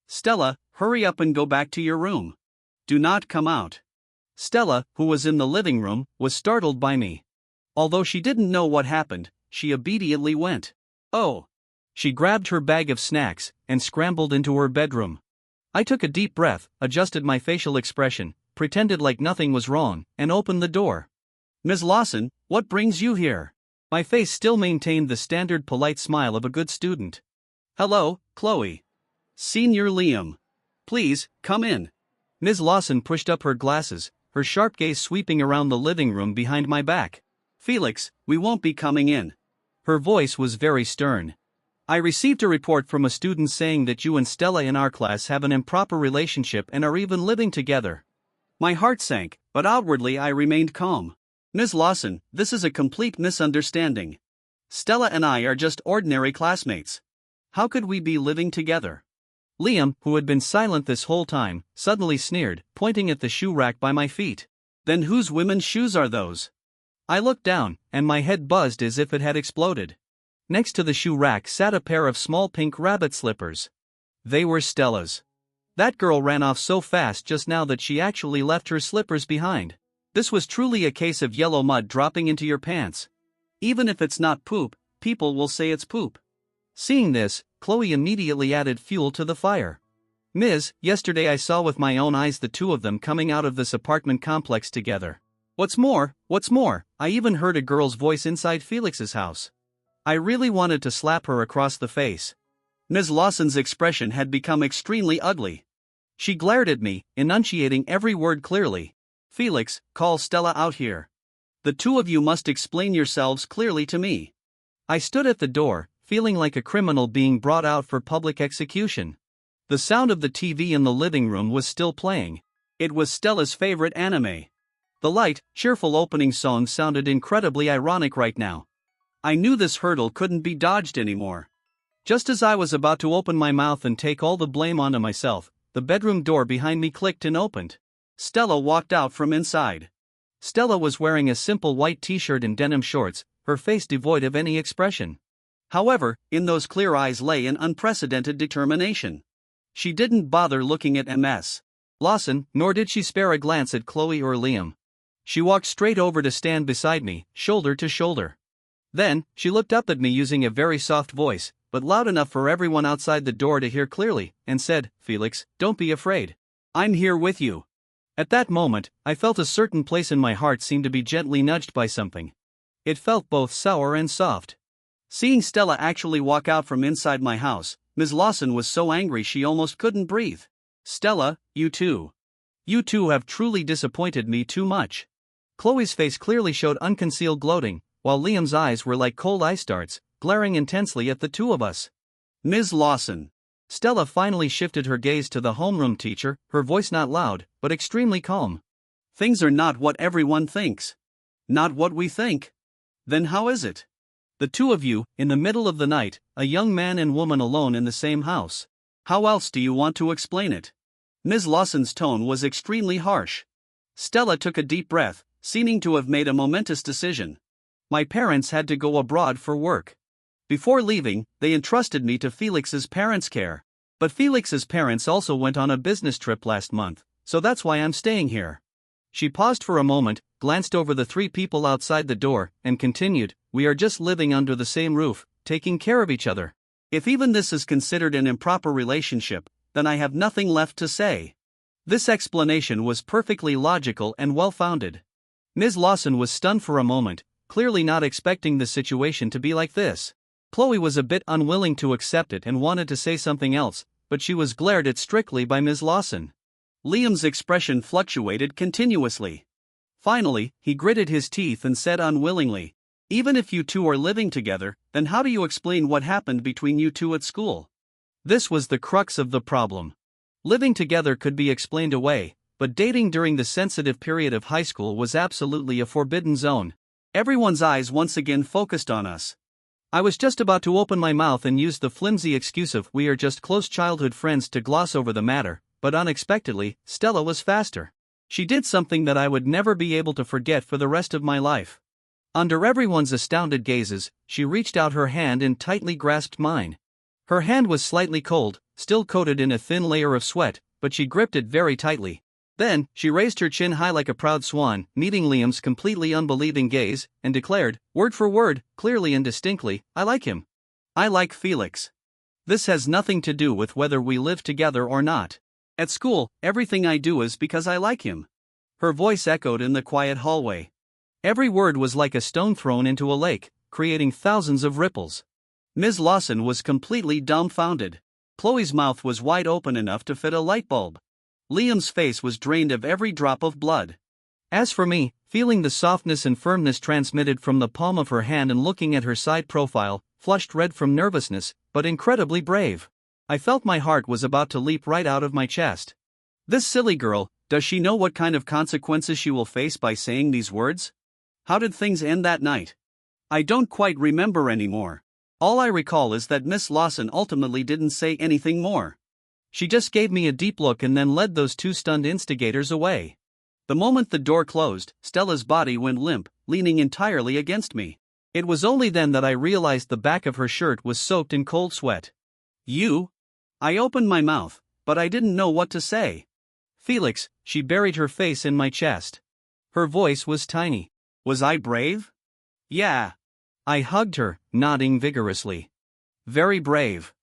Stella, hurry up and go back to your room. Do not come out. Stella, who was in the living room, was startled by me. Although she didn't know what happened, she obediently went. Oh. She grabbed her bag of snacks and scrambled into her bedroom. I took a deep breath, adjusted my facial expression, pretended like nothing was wrong, and opened the door. Ms. Lawson, what brings you here? My face still maintained the standard polite smile of a good student. Hello, Chloe. Senior Liam. Please, come in. Ms. Lawson pushed up her glasses, her sharp gaze sweeping around the living room behind my back. Felix, we won't be coming in. Her voice was very stern. I received a report from a student saying that you and Stella in our class have an improper relationship and are even living together. My heart sank, but outwardly I remained calm. Ms. Lawson, this is a complete misunderstanding. Stella and I are just ordinary classmates. How could we be living together? Liam, who had been silent this whole time, suddenly sneered, pointing at the shoe rack by my feet. Then whose women's shoes are those? I looked down, and my head buzzed as if it had exploded. Next to the shoe rack sat a pair of small pink rabbit slippers. They were Stella's. That girl ran off so fast just now that she actually left her slippers behind. This was truly a case of yellow mud dropping into your pants. Even if it's not poop, people will say it's poop. Seeing this, Chloe immediately added fuel to the fire. Ms., yesterday I saw with my own eyes the two of them coming out of this apartment complex together. What's more, I even heard a girl's voice inside Felix's house. I really wanted to slap her across the face. Ms. Lawson's expression had become extremely ugly. She glared at me, enunciating every word clearly. Felix, call Stella out here. The two of you must explain yourselves clearly to me. I stood at the door, feeling like a criminal being brought out for public execution. The sound of the TV in the living room was still playing. It was Stella's favorite anime. The light, cheerful opening song sounded incredibly ironic right now. I knew this hurdle couldn't be dodged anymore. Just as I was about to open my mouth and take all the blame onto myself, the bedroom door behind me clicked and opened. Stella walked out from inside. Stella was wearing a simple white t-shirt and denim shorts, her face devoid of any expression. However, in those clear eyes lay an unprecedented determination. She didn't bother looking at Ms. Lawson, nor did she spare a glance at Chloe or Liam. She walked straight over to stand beside me, shoulder to shoulder. Then, she looked up at me using a very soft voice, but loud enough for everyone outside the door to hear clearly, and said, Felix, don't be afraid. I'm here with you. At that moment, I felt a certain place in my heart seem to be gently nudged by something. It felt both sour and soft. Seeing Stella actually walk out from inside my house, Ms. Lawson was so angry she almost couldn't breathe. Stella, you two. You two have truly disappointed me too much. Chloe's face clearly showed unconcealed gloating, while Liam's eyes were like cold ice darts, glaring intensely at the two of us. Ms. Lawson. Stella finally shifted her gaze to the homeroom teacher, her voice not loud, but extremely calm. Things are not what everyone thinks. Not what we think. Then how is it? The two of you, in the middle of the night, a young man and woman alone in the same house. How else do you want to explain it? Ms. Lawson's tone was extremely harsh. Stella took a deep breath, seeming to have made a momentous decision. My parents had to go abroad for work. Before leaving, they entrusted me to Felix's parents' care. But Felix's parents also went on a business trip last month, so that's why I'm staying here. She paused for a moment, glanced over the three people outside the door, and continued, "We are just living under the same roof, taking care of each other. If even this is considered an improper relationship, then I have nothing left to say." This explanation was perfectly logical and well-founded. Ms. Lawson was stunned for a moment, clearly not expecting the situation to be like this. Chloe was a bit unwilling to accept it and wanted to say something else, but she was glared at strictly by Ms. Lawson. Liam's expression fluctuated continuously. Finally, he gritted his teeth and said unwillingly, "Even if you two are living together, then how do you explain what happened between you two at school?" This was the crux of the problem. Living together could be explained away, but dating during the sensitive period of high school was absolutely a forbidden zone. Everyone's eyes once again focused on us. I was just about to open my mouth and use the flimsy excuse of "we are just close childhood friends" to gloss over the matter, but unexpectedly, Stella was faster. She did something that I would never be able to forget for the rest of my life. Under everyone's astounded gazes, she reached out her hand and tightly grasped mine. Her hand was slightly cold, still coated in a thin layer of sweat, but she gripped it very tightly. Then, she raised her chin high like a proud swan, meeting Liam's completely unbelieving gaze, and declared, word for word, clearly and distinctly, "I like him. I like Felix. This has nothing to do with whether we live together or not. At school, everything I do is because I like him." Her voice echoed in the quiet hallway. Every word was like a stone thrown into a lake, creating thousands of ripples. Ms. Lawson was completely dumbfounded. Chloe's mouth was wide open enough to fit a light bulb. Liam's face was drained of every drop of blood. As for me, feeling the softness and firmness transmitted from the palm of her hand and looking at her side profile, flushed red from nervousness, but incredibly brave, I felt my heart was about to leap right out of my chest. This silly girl, does she know what kind of consequences she will face by saying these words? How did things end that night? I don't quite remember anymore. All I recall is that Miss Lawson ultimately didn't say anything more. She just gave me a deep look and then led those two stunned instigators away. The moment the door closed, Stella's body went limp, leaning entirely against me. It was only then that I realized the back of her shirt was soaked in cold sweat. "You?" I opened my mouth, but I didn't know what to say. "Felix," she buried her face in my chest. Her voice was tiny. "Was I brave?" "Yeah." I hugged her, nodding vigorously. "Very brave.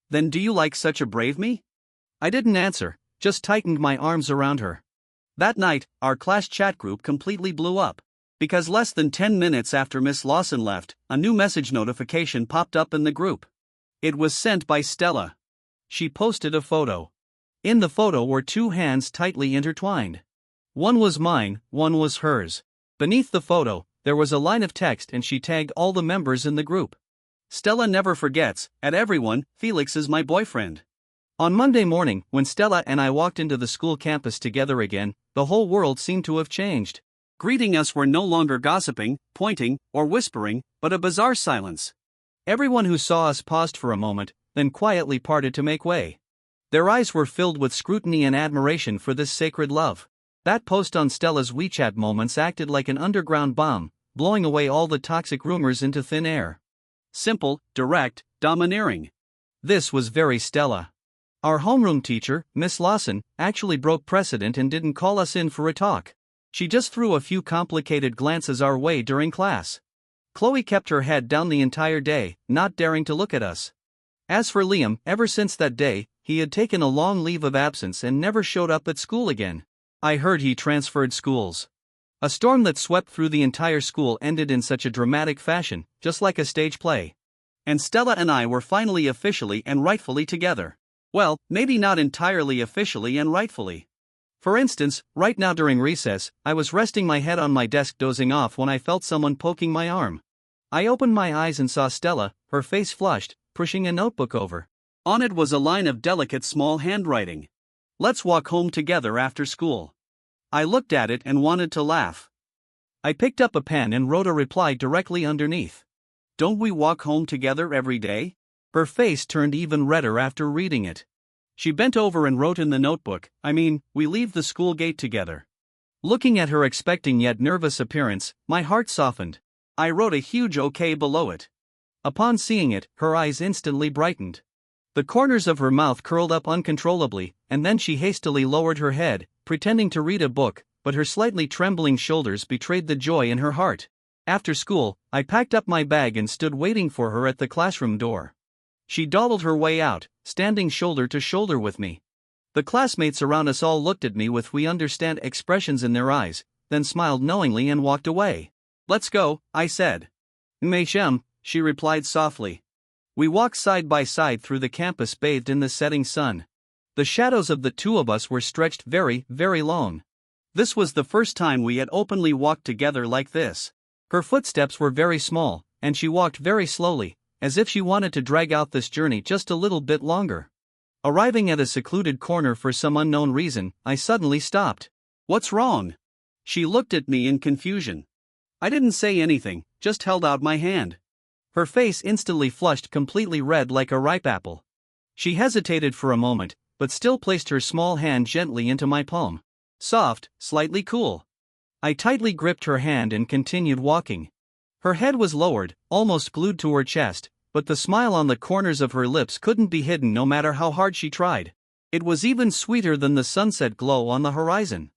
Then do you like such a brave me?" I didn't answer, just tightened my arms around her. That night, our class chat group completely blew up. Because less than 10 minutes after Miss Lawson left, a new message notification popped up in the group. It was sent by Stella. She posted a photo. In the photo were two hands tightly intertwined. One was mine, one was hers. Beneath the photo, there was a line of text and she tagged all the members in the group. "Stella never forgets, at everyone, Felix is my boyfriend." On Monday morning, when Stella and I walked into the school campus together again, the whole world seemed to have changed. Greeting us were no longer gossiping, pointing, or whispering, but a bizarre silence. Everyone who saw us paused for a moment, then quietly parted to make way. Their eyes were filled with scrutiny and admiration for this sacred love. That post on Stella's WeChat Moments acted like an underground bomb, blowing away all the toxic rumors into thin air. Simple, direct, domineering. This was very Stella. Our homeroom teacher, Miss Lawson, actually broke precedent and didn't call us in for a talk. She just threw a few complicated glances our way during class. Chloe kept her head down the entire day, not daring to look at us. As for Liam, ever since that day, he had taken a long leave of absence and never showed up at school again. I heard he transferred schools. A storm that swept through the entire school ended in such a dramatic fashion, just like a stage play. And Stella and I were finally officially and rightfully together. Well, maybe not entirely officially and rightfully. For instance, right now during recess, I was resting my head on my desk dozing off when I felt someone poking my arm. I opened my eyes and saw Stella, her face flushed, pushing a notebook over. On it was a line of delicate small handwriting. "Let's walk home together after school." I looked at it and wanted to laugh. I picked up a pen and wrote a reply directly underneath. Don't we walk home together every day? Her face turned even redder after reading it. She bent over and wrote in the notebook, we leave the school gate together. Looking at her expecting yet nervous appearance, my heart softened. I wrote a huge OK below it. Upon seeing it, her eyes instantly brightened. The corners of her mouth curled up uncontrollably, and then she hastily lowered her head, pretending to read a book, but her slightly trembling shoulders betrayed the joy in her heart. After school, I packed up my bag and stood waiting for her at the classroom door. She dawdled her way out, standing shoulder to shoulder with me. The classmates around us all looked at me with we understand expressions in their eyes, then smiled knowingly and walked away. Let's go, I said. Meshem, she replied softly. We walked side by side through the campus bathed in the setting sun. The shadows of the two of us were stretched very, very long. This was the first time we had openly walked together like this. Her footsteps were very small, and she walked very slowly, as if she wanted to drag out this journey just a little bit longer. Arriving at a secluded corner for some unknown reason, I suddenly stopped. What's wrong? She looked at me in confusion. I didn't say anything, just held out my hand. Her face instantly flushed completely red like a ripe apple. She hesitated for a moment, but still placed her small hand gently into my palm. Soft, slightly cool. I tightly gripped her hand and continued walking. Her head was lowered, almost glued to her chest, but the smile on the corners of her lips couldn't be hidden no matter how hard she tried. It was even sweeter than the sunset glow on the horizon.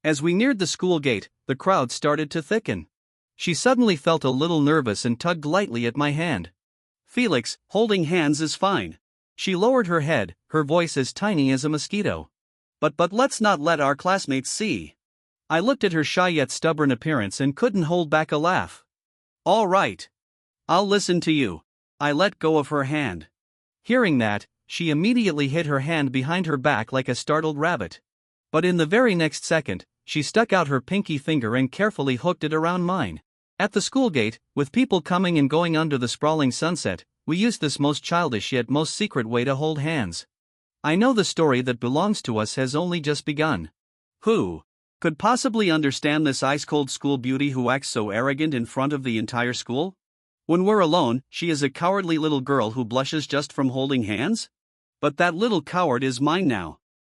As we neared the school gate, the crowd started to thicken. She suddenly felt a little nervous and tugged lightly at my hand. Felix, holding hands is fine. She lowered her head, her voice as tiny as a mosquito. But let's not let our classmates see. I looked at her shy yet stubborn appearance and couldn't hold back a laugh. All right. I'll listen to you. I let go of her hand. Hearing that, she immediately hid her hand behind her back like a startled rabbit. But in the very next second, she stuck out her pinky finger and carefully hooked it around mine. At the school gate, with people coming and going under the sprawling sunset, we used this most childish yet most secret way to hold hands. I know the story that belongs to us has only just begun. Who could possibly understand this ice-cold school beauty who acts so arrogant in front of the entire school? When we're alone, she is a cowardly little girl who blushes just from holding hands? But that little coward is mine now.